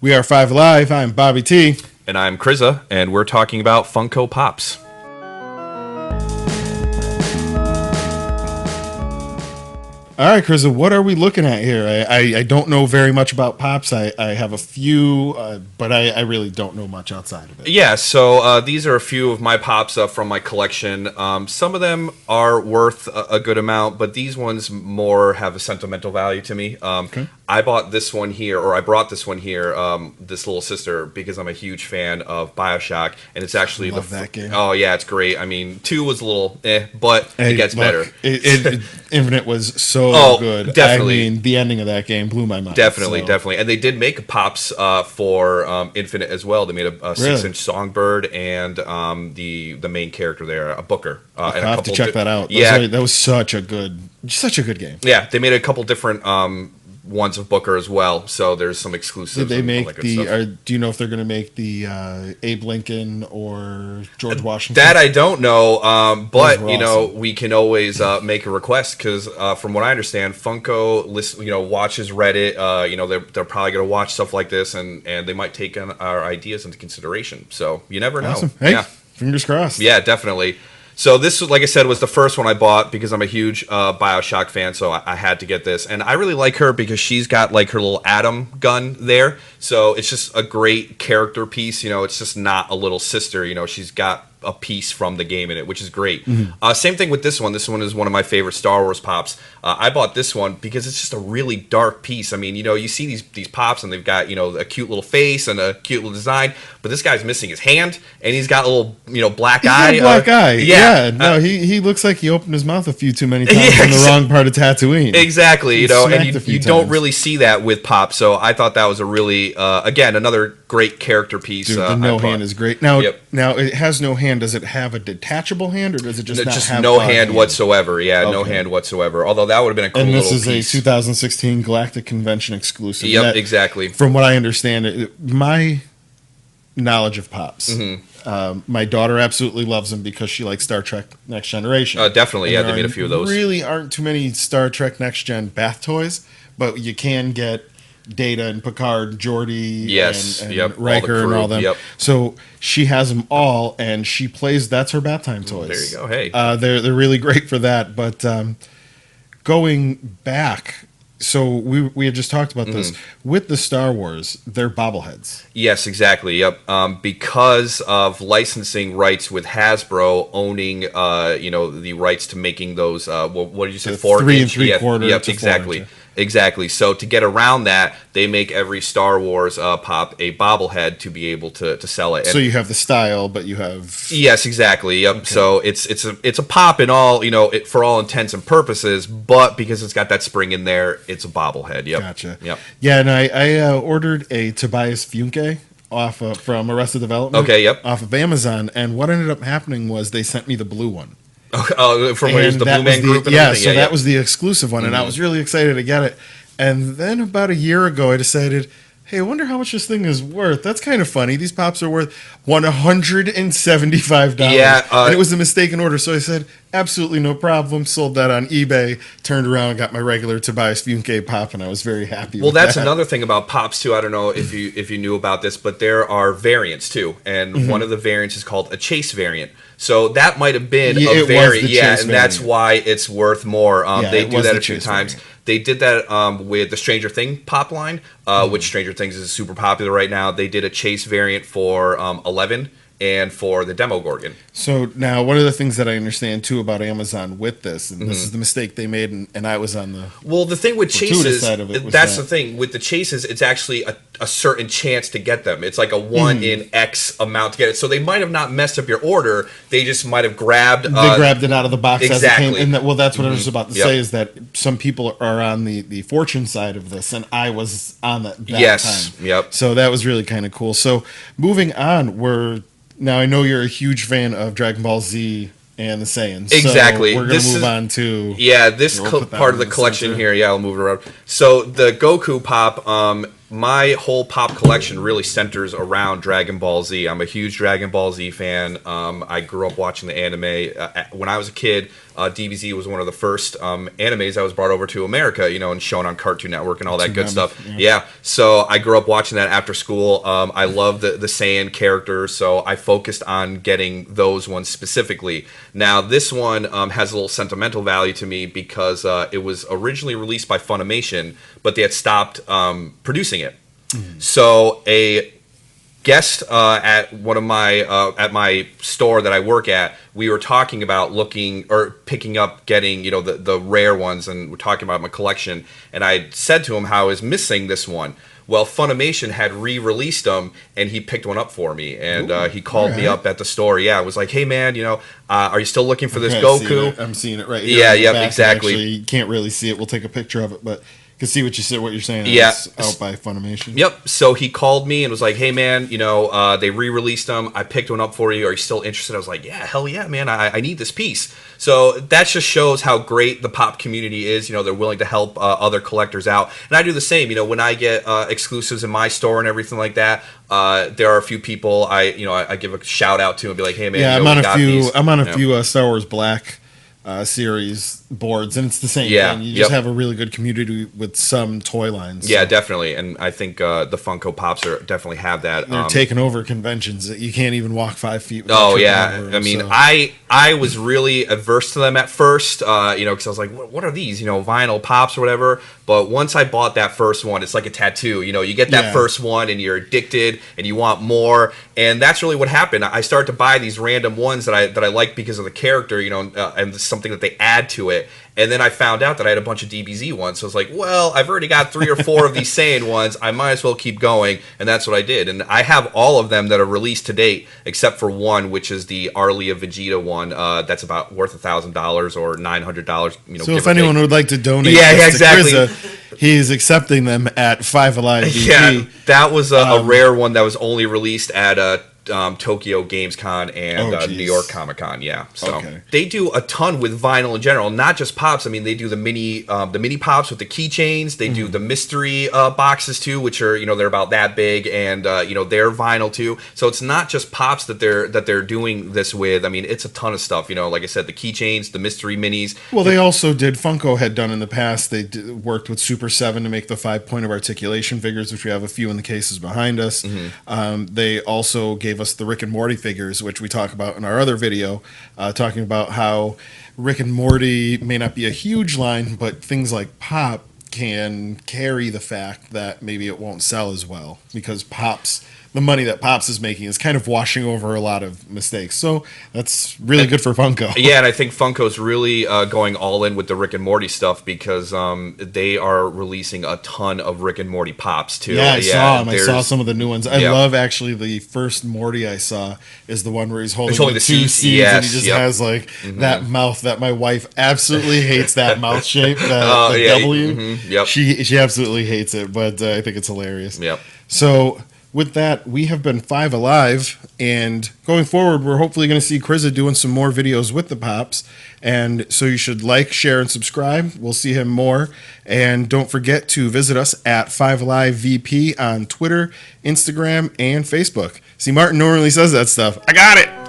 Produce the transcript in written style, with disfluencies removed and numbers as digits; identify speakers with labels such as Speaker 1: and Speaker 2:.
Speaker 1: We are Five Live. I'm BobbyT.
Speaker 2: And I'm Crza, and we're talking about Funko Pops.
Speaker 1: All right, Crza, what are we looking at here? I don't know very much about Pops. I have a few, but I really don't know much outside of it.
Speaker 2: Yeah, so these are a few of my Pops from my collection. Some of them are worth a good amount, but these ones more have a sentimental value to me.
Speaker 1: Okay.
Speaker 2: I bought this one here, or I brought this one here, this little sister, because I'm a huge fan of BioShock, and it's actually
Speaker 1: Love that game.
Speaker 2: Oh yeah, it's great. I mean, 2 was a little but it gets better.
Speaker 1: Infinite was so good.
Speaker 2: Definitely.
Speaker 1: I mean, the ending of that game blew my mind.
Speaker 2: Definitely. And they did make Pops for Infinite as well. They made a 6-inch Songbird and the main character there, a Booker.
Speaker 1: I'll have to check that out.
Speaker 2: Yeah,
Speaker 1: that was such a good game.
Speaker 2: Yeah, they made a couple different ones of Booker as well. So there's some exclusives.
Speaker 1: Did they make do you know if they're going to make the Abe Lincoln or George Washington?
Speaker 2: That I don't know, but
Speaker 1: awesome.
Speaker 2: we can always make a request because from what I understand, Funko watches Reddit. They're probably going to watch stuff like this, and they might take our ideas into consideration. So you never know.
Speaker 1: Awesome. Hey,
Speaker 2: yeah.
Speaker 1: Fingers crossed.
Speaker 2: Yeah, definitely. So this, like I said, was the first one I bought because I'm a huge BioShock fan, so I had to get this. And I really like her because she's got like her little atom gun there. So it's just a great character piece. It's just not a little sister. She's got a piece from the game in it, which is great. Mm-hmm. Same thing with this one. This one is one of my favorite Star Wars Pops. I bought this one because it's just a really dark piece. I mean, you see these Pops and they've got, a cute little face and a cute little design, but this guy's missing his hand and he's got a little, black eye.
Speaker 1: Black eye.
Speaker 2: Yeah.
Speaker 1: No, he looks like he opened his mouth a few too many times in the wrong part of Tatooine.
Speaker 2: Exactly. And you don't
Speaker 1: times.
Speaker 2: really see that with Pop. So I thought that was a really, again, another great character piece.
Speaker 1: Dude, the no hand is great. Now it has no hand. Does it have a detachable hand, or does it just have
Speaker 2: no hand whatsoever? Yeah, okay. No hand whatsoever. Although that would have been a cool little piece.
Speaker 1: And this is a 2016 Galactic Convention exclusive.
Speaker 2: Yep, exactly.
Speaker 1: From what I understand, my knowledge of Pops. Mm-hmm. My daughter absolutely loves them because she likes Star Trek Next Generation.
Speaker 2: Definitely, yeah. They made a few of those.
Speaker 1: Really aren't too many Star Trek Next Gen bath toys, but you can get Data and Picard, Geordi, and Riker and all them. Yep. So she has them all, and she plays. That's her bath time toys.
Speaker 2: There you go. Hey,
Speaker 1: they're really great for that. But going back, so we had just talked about this with the Star Wars. They're bobbleheads.
Speaker 2: Yes, exactly. Yep. Because of licensing rights with Hasbro owning, the rights to making those. What did you say?
Speaker 1: 3 3/4.
Speaker 2: Yep. Exactly. Exactly. So to get around that, they make every Star Wars Pop a bobblehead to be able to sell it.
Speaker 1: So you have the style, but you have
Speaker 2: yes, exactly. Yep. Okay. So it's a Pop in all for all intents and purposes, but because it's got that spring in there, it's a bobblehead. Yep.
Speaker 1: Gotcha.
Speaker 2: Yep.
Speaker 1: Yeah, and I ordered a Tobias Funke from Arrested Development.
Speaker 2: Okay. Yep.
Speaker 1: Off of Amazon, and what ended up happening was they sent me the blue one.
Speaker 2: From where the Blue Man Group and everything?
Speaker 1: So that was the exclusive one, and I was really excited to get it. And then about a year ago, I decided, hey, I wonder how much this thing is worth. That's kind of funny. These Pops are worth $175.
Speaker 2: Yeah.
Speaker 1: And it was a mistaken order, so I said, absolutely no problem. Sold that on eBay, turned around, got my regular Tobias Funke Pop, and I was very happy with that.
Speaker 2: Well, that's another thing about Pops, too. I don't know if you knew about this, but there are variants, too. And one of the variants is called a Chase variant. So that might have been a variant, and that's why it's worth more. They do that a few times. Variant. They did that with the Stranger Thing Pop line, which Stranger Things is super popular right now. They did a Chase variant for 11 and for the Demogorgon.
Speaker 1: So now one of the things that I understand too about Amazon with this, and this is the mistake they made, and I was on
Speaker 2: the thing with chases, that's the thing with the chases, it's actually a certain chance to get them. It's like a 1 in X amount to get it. So they might have not messed up your order. They just might have grabbed.
Speaker 1: They grabbed it out of the box
Speaker 2: exactly.
Speaker 1: as it came. And that's what I was about to say is that some people are on the fortune side of this, and I was on that time.
Speaker 2: Yep.
Speaker 1: So that was really kind of cool. So moving on, now I know you're a huge fan of Dragon Ball Z and the Saiyans.
Speaker 2: Exactly.
Speaker 1: So we're going to move on to...
Speaker 2: Yeah, this part of the collection here. Yeah, I'll move it around. So the Goku Pop, my whole Pop collection really centers around Dragon Ball Z. I'm a huge Dragon Ball Z fan. I grew up watching the anime. When I was a kid, DBZ was one of the first animes that was brought over to America, and shown on Cartoon Network and all that good stuff. Yeah. So I grew up watching that after school. I love the Saiyan characters, so I focused on getting those ones specifically. Now, this one has a little sentimental value to me because it was originally released by Funimation, but they had stopped producing it. Mm-hmm. So a guest at one of my at my store that I work at, we were talking about looking or picking up, getting the rare ones, and we're talking about my collection. And I said to him how I was missing this one. Well, Funimation had re-released them, and he picked one up for me, and he called me up at the store. Yeah, I was like, "Hey, man, are you still looking for this Goku?"
Speaker 1: I'm seeing it right here.
Speaker 2: Yeah, yep, exactly.
Speaker 1: Actually, you can't really see it. We'll take a picture of it, but can see what you're saying.
Speaker 2: Yeah,
Speaker 1: it's out by Funimation.
Speaker 2: Yep. So he called me and was like, "Hey, man, they re-released them. I picked one up for you. Are you still interested?" I was like, "Yeah, hell yeah, man. I need this piece." So that just shows how great the pop community is. They're willing to help other collectors out, and I do the same. When I get exclusives in my store and everything like that, there are a few people I give a shout out to and be like, "Hey, man,
Speaker 1: yeah, I'm on a few Star Wars Black series boards, and it's the same thing. You just have a really good community with some toy lines.
Speaker 2: Yeah, definitely. And I think the Funko Pops definitely have that.
Speaker 1: They're taking over conventions that you can't even walk 5 feet.
Speaker 2: Oh yeah, I mean, I was really averse to them at first, because I was like, what are these, vinyl pops or whatever. But once I bought that first one, it's like a tattoo. You get that first one and you're addicted and you want more. And that's really what happened. I started to buy these random ones that I like because of the character, and something that they add to it. And then I found out that I had a bunch of DBZ ones. So I was like, well, I've already got 3 or 4 of these Saiyan ones. I might as well keep going. And that's what I did. And I have all of them that are released to date, except for one, which is the Arlia Vegeta one. That's about worth $1,000 or $900.
Speaker 1: So if anyone would like to donate
Speaker 2: exactly.
Speaker 1: to Crza, he's accepting them at 5 Alive BP.
Speaker 2: Yeah, that was a rare one that was only released at Tokyo Games Con and New York Comic Con. Yeah, so they do a ton with vinyl in general, not just pops. I mean, they do the mini pops with the keychains. They do the mystery boxes too, which are they're about that big, and they're vinyl too. So it's not just pops that they're doing this with. I mean, it's a ton of stuff. Like I said, the keychains, the mystery minis.
Speaker 1: Well, they also did. Funko had done in the past. They worked with Super 7 to make the 5-point of articulation figures, which we have a few in the cases behind us. They also gave us the Rick and Morty figures, which we talk about in our other video, talking about how Rick and Morty may not be a huge line, but things like Pop can carry the fact that maybe it won't sell as well because the money that Pops is making is kind of washing over a lot of mistakes. So that's really good for Funko.
Speaker 2: Yeah, and I think Funko's really going all in with the Rick and Morty stuff because they are releasing a ton of Rick and Morty Pops too.
Speaker 1: Yeah, I saw them. I saw some of the new ones. I love actually the first Morty I saw is the one where he's holding the 2 seeds and he just has like that mouth that my wife absolutely hates, that mouth shape, the W.
Speaker 2: Yep.
Speaker 1: She absolutely hates it, but I think it's hilarious.
Speaker 2: Yep.
Speaker 1: So with that, we have been 5 Alive, and going forward, we're hopefully going to see Crza doing some more videos with the Pops, and so you should like, share, and subscribe. We'll see him more, and don't forget to visit us at 5 Alive VP on Twitter, Instagram, and Facebook. See, Martin normally says that stuff. I got it!